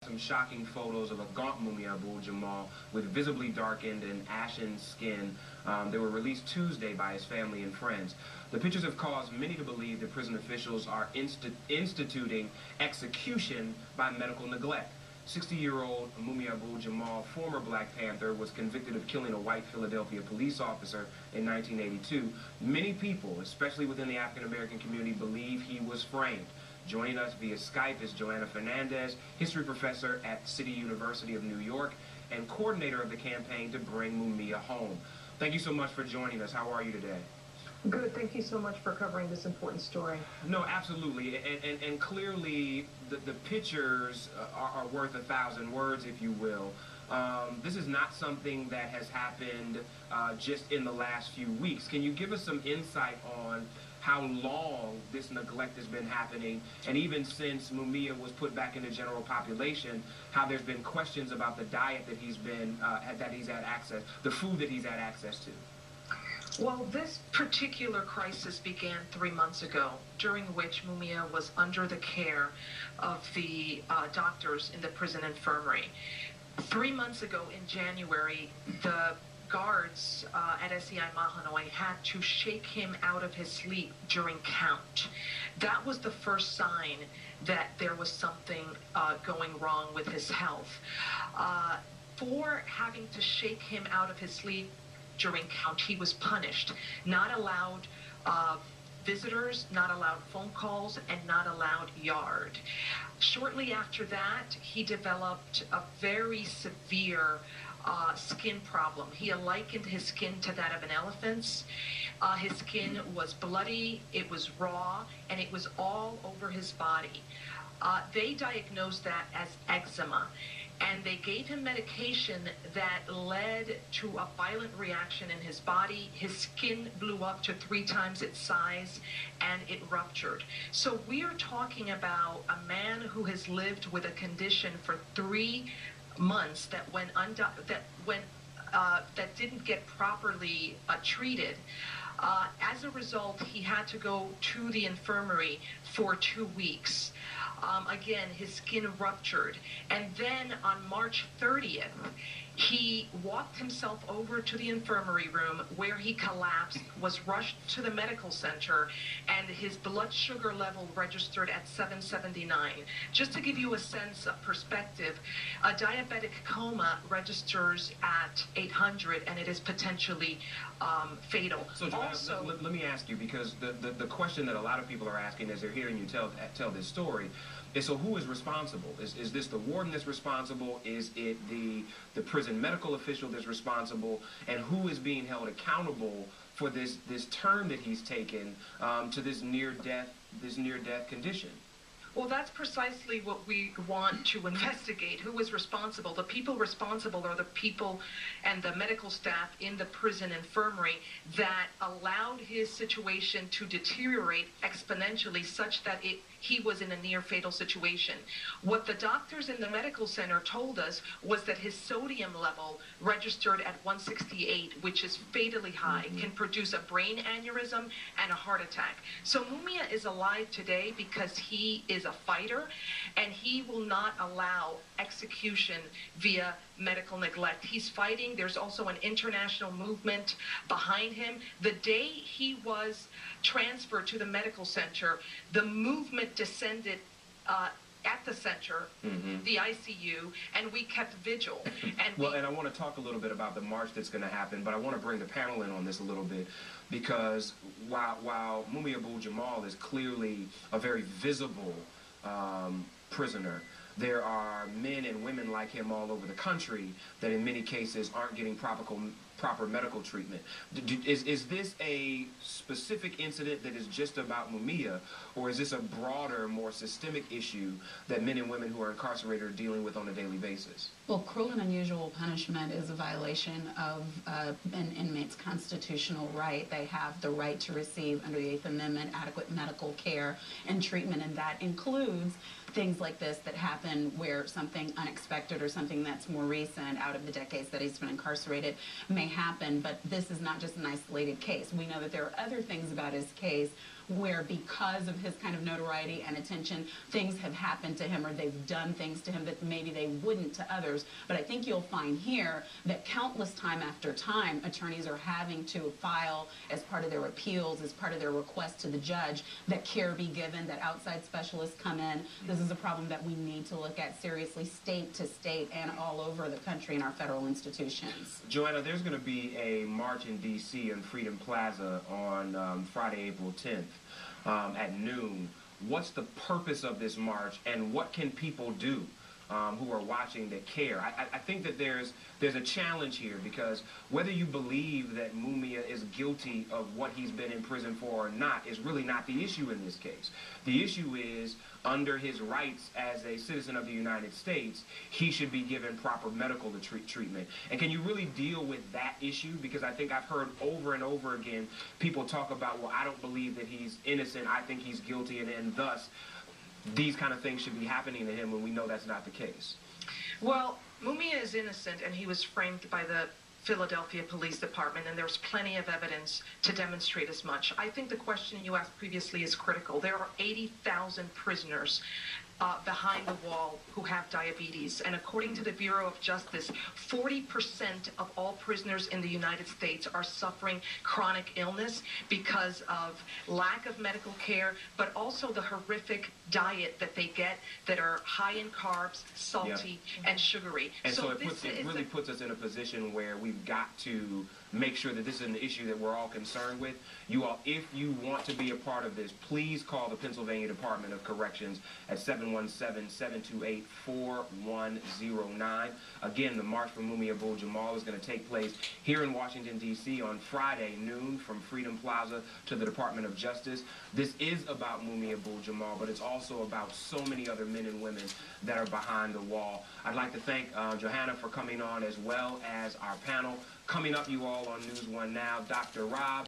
Some shocking photos of a gaunt Mumia Jamal with visibly darkened and ashen skin. They were released Tuesday by his family and friends. The pictures have caused many to believe that prison officials are instituting execution by medical neglect. 60-year-old Mumia Jamal, former Black Panther, was convicted of killing a white Philadelphia police officer in 1982. Many people, especially within the African-American community, believe he was framed. Joining us via Skype is Johanna Fernandez, history professor at City University of New York and coordinator of the campaign to bring Mumia home. Thank you so much for joining us. How are you today? Good. Thank you so much for covering this important story. No, absolutely. And clearly the pictures are worth 1,000 words, if you will. This is not something that has happened just in the last few weeks. Can you give us some insight on how long this neglect has been happening, and even since Mumia was put back in the general population, how there's been questions about the diet that he's had access, the food that he's had access to? Well, this particular crisis began 3 months ago, during which Mumia was under the care of the doctors in the prison infirmary. 3 months ago in January, the guards at SEI Mahanoy had to shake him out of his sleep during count. That was the first sign that there was something going wrong with his health. For having to shake him out of his sleep during count, he was punished. Not allowed visitors, not allowed phone calls, and not allowed yard. Shortly after that, he developed a very severe skin problem. He likened his skin to that of an elephant's. His skin was bloody, it was raw, and it was all over his body. They diagnosed that as eczema, and they gave him medication that led to a violent reaction in his body. His skin blew up to 3 times its size, and it ruptured. So we are talking about a man who has lived with a condition for 3 months that that didn't get properly treated. As a result, he had to go to the infirmary for 2 weeks. Again, his skin ruptured. And then on March 30th, he walked himself over to the infirmary room where he collapsed, was rushed to the medical center, and his blood sugar level registered at 779. Just to give you a sense of perspective, a diabetic coma registers at 800, and it is potentially fatal. So, Johanna, let me ask you, because the question that a lot of people are asking as they're hearing you tell this story is, so who is responsible? Is this the warden that's responsible? Is it the prison medical official that's responsible? And who is being held accountable for this turn that he's taken to this near-death condition? Well, that's precisely what we want to investigate. Who is responsible? The people responsible are the people and the medical staff in the prison infirmary that allowed his situation to deteriorate exponentially such that he was in a near-fatal situation. What the doctors in the medical center told us was that his sodium level registered at 168, which is fatally high, can produce a brain aneurysm and a heart attack. So Mumia is alive today because he is a fighter, and he will not allow execution via medical neglect. He's fighting. There's also an international movement behind him. The day he was transferred to the medical center, the movement descended at the center, the ICU, and we kept vigil. And and I want to talk a little bit about the march that's going to happen, but I want to bring the panel in on this a little bit, because while Mumia Jamal is clearly a very visible prisoner, there are men and women like him all over the country that in many cases aren't getting proper medical treatment. Is this a specific incident that is just about Mumia, or is this a broader, more systemic issue that men and women who are incarcerated are dealing with on a daily basis? Well, cruel and unusual punishment is a violation of an inmate's constitutional right. They have the right to receive, under the 8th Amendment, adequate medical care and treatment, and that includes things like this that happen where something unexpected or something that's more recent out of the decades that he's been incarcerated may happen. But this is not just an isolated case. We know that there are other things about his case where because of his kind of notoriety and attention, things have happened to him or they've done things to him that maybe they wouldn't to others. But I think you'll find here that countless time after time, attorneys are having to file as part of their appeals, as part of their request to the judge, that care be given, that outside specialists come in. This is a problem that we need to look at seriously, state to state and all over the country in our federal institutions. Johanna, there's going to be a march in D.C. on Freedom Plaza on Friday, April 10th at noon. What's the purpose of this march, and what can people do who are watching that care? I think that there's a challenge here, because whether you believe that Mumia is guilty of what he's been in prison for or not is really not the issue in this case. The issue is, under his rights as a citizen of the United States, he should be given proper medical treatment. And can you really deal with that issue? Because I think I've heard over and over again people talk about, well, I don't believe that he's innocent, I think he's guilty, and thus these kind of things should be happening to him when we know that's not the case. Well, Mumia is innocent, and he was framed by the Philadelphia Police Department, and there's plenty of evidence to demonstrate as much. I think the question you asked previously is critical. There are 80,000 prisoners behind the wall who have diabetes, and according to the Bureau of Justice, 40% of all prisoners in the United States are suffering chronic illness because of lack of medical care, but also the horrific diet that they get that are high in carbs, salty, and sugary. And so it really puts us in a position where we've got to make sure that this is an issue that we're all concerned with. You all, if you want to be a part of this, please call the Pennsylvania Department of Corrections at 717-728-4109. Again, the March for Mumia Jamal is going to take place here in Washington, D.C. on Friday noon from Freedom Plaza to the Department of Justice. This is about Mumia Jamal, but it's also about so many other men and women that are behind the wall. I'd like to thank Johanna for coming on, as well as our panel. Coming up, you all, on News One Now, Dr. Rob.